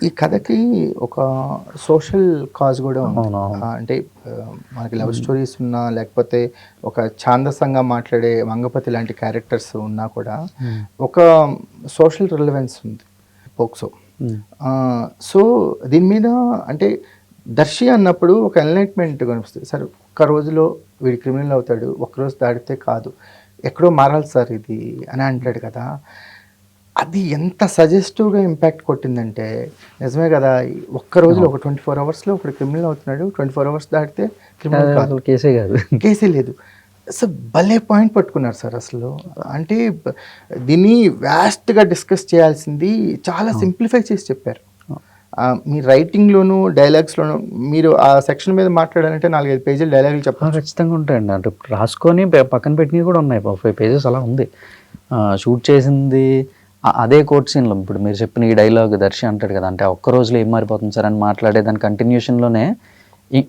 ఈ కథకి ఒక సోషల్ కాజ్ కూడా ఉంది. అవునవును. అంటే మనకి లవ్ స్టోరీస్ ఉన్నా లేకపోతే ఒక ఛాందసంగా మాట్లాడే మంగపతి లాంటి క్యారెక్టర్స్ ఉన్నా కూడా ఒక సోషల్ రిలవెన్స్ ఉంది పోక్సో. సో దీని మీద అంటే దర్శి అన్నప్పుడు ఒక ఎన్లైట్మెంట్ కనిపిస్తుంది. సార్ ఒక్క రోజులో వీడి క్రిమినల్ అవుతాడు, ఒక్కరోజు దాటితే కాదు, ఎక్కడో మారాలి సార్ ఇది అని అంటాడు కదా. అది ఎంత సజెస్టివ్గా ఇంపాక్ట్ కొట్టిందంటే నిజమే కదా. ఒక్క రోజులో ఒక 24 అవర్స్లో ఒకటి క్రిమినల్ అవుతున్నాడు, 24 అవర్స్ దాటితే క్రిమినల్ కాదు, కేసే కాదు, కేసే లేదు. సార్ భలే పాయింట్ పట్టుకున్నారు సార్. అసలు అంటే దీన్ని వ్యాస్ట్గా డిస్కస్ చేయాల్సింది చాలా సింప్లిఫై చేసి చెప్పారు. మీ రైటింగ్లోను డైలాగ్స్లోను మీరు ఆ సెక్షన్ మీద మాట్లాడాలంటే 4-5 పేజీలు డైలాగులు చెప్పాలి. ఖచ్చితంగా ఉంటాయండి. అంటే రాసుకొని పక్కన పెట్టినవి కూడా ఉన్నాయి. 5 పేజెస్ అలా ఉంది. షూట్ చేసింది అదే కోర్ట్ సీన్లో. ఇప్పుడు మీరు చెప్పిన ఈ డైలాగ్ దర్శి అంటాడు కదా, అంటే ఒక్క రోజులో ఏం మారిపోతుంది సార్ అని మాట్లాడే దాని కంటిన్యూషన్లోనే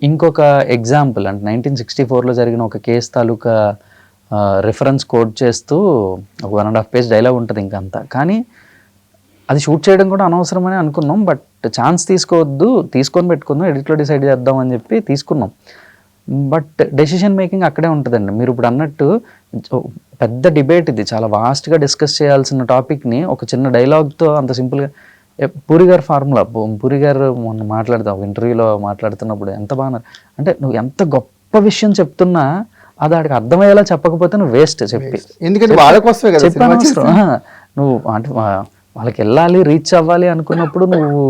ఇంకొక ఎగ్జాంపుల్ అంటే 1964లో జరిగిన ఒక కేసు తాలూకా రిఫరెన్స్ కోట్ చేస్తూ ఒక 1.5 పేజ్ డైలాగ్ ఉంటుంది ఇంకంతా. కానీ అది షూట్ చేయడం కూడా అనవసరమని అనుకున్నాం. బట్ ఛాన్స్ తీసుకొని పెట్టుకుందాం, ఎడిట్లో డిసైడ్ చేద్దాం అని చెప్పి తీసుకున్నాం. బట్ డెసిషన్ మేకింగ్ అక్కడే ఉంటుందండి. మీరు ఇప్పుడు అన్నట్టు పెద్ద డిబేట్ ఇది, చాలా వాస్ట్గా డిస్కస్ చేయాల్సిన టాపిక్ని ఒక చిన్న డైలాగ్తో అంత సింపుల్గా. పూరి గారి ఫార్ములా, పూరి గారు మొన్న మాట్లాడతాం ఒక ఇంటర్వ్యూలో మాట్లాడుతున్నప్పుడు ఎంత బాగా అంటే నువ్వు ఎంత గొప్ప విషయం చెప్తున్నా అది వాడికి అర్థమయ్యేలా చెప్పకపోతే నువ్వు వేస్ట్ చెప్పి. ఎందుకంటే వాళ్ళ కోసమే కదా చెప్పాను. నువ్వు అంటే వాళ్ళకి వెళ్ళాలి, రీచ్ అవ్వాలి అనుకున్నప్పుడు నువ్వు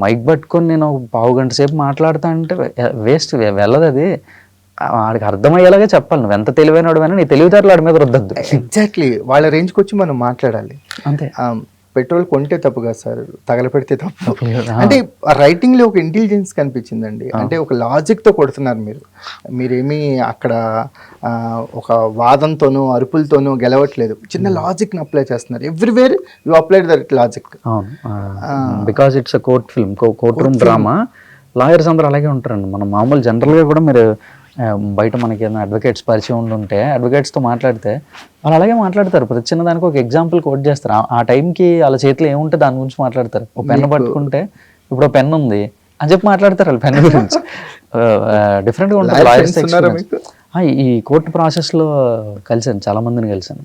మైక్ పట్టుకొని నేను 1/2 గంట సేపు మాట్లాడుతా అంటే వేస్ట్, వెళ్ళదు. అది వాడికి అర్థమయ్యేలాగా చెప్పాలి. నువ్వు ఎంత తెలివైన వాడివైనా నీ తెలివితేటలు వాడి మీద రుద్దద్దు. ఎగ్జాక్ట్లీ వాళ్ళ రేంజ్కి వచ్చి మనం మాట్లాడాలి అంతే. పెట్రోల్ కొంటే తప్పు కదా సార్, తగలపెడితే తప్పు. అంటే రైటింగ్లో ఒక ఇంటెలిజెన్స్ కనిపించిందండి. అంటే ఒక లాజిక్తో కొడుతున్నారు మీరేమీ అక్కడ ఒక వాదంతోనూ అరుపులతోనూ గెలవట్లేదు. చిన్న లాజిక్ని అప్లై చేస్తున్నారు. Everywhere you applied that logic. Because it's a court film, court room drama. Lawyers అందరూ అలాగే ఉంటారండి. మనం మామూలు జనరల్గా కూడా మీరు బయట మనకి ఏదైనా అడ్వకేట్స్ పరిచయం ఉంటే అడ్వకేట్స్తో మాట్లాడితే వాళ్ళు అలాగే మాట్లాడతారు. ప్రతి చిన్న దానికి ఒక ఎగ్జాంపుల్ కోట్ చేస్తారు. ఆ టైంకి వాళ్ళ చేతిలో ఏముంటే దాని గురించి మాట్లాడతారు. ఒక పెన్ను పట్టుకుంటే ఇప్పుడు పెన్ ఉంది అని చెప్పి మాట్లాడతారు వాళ్ళు పెన్ను గురించి. డిఫరెంట్గా ఉంటారు లాయర్స్. ఈ కోర్టు ప్రాసెస్లో కలిసాను, చాలా మందిని కలిసాను.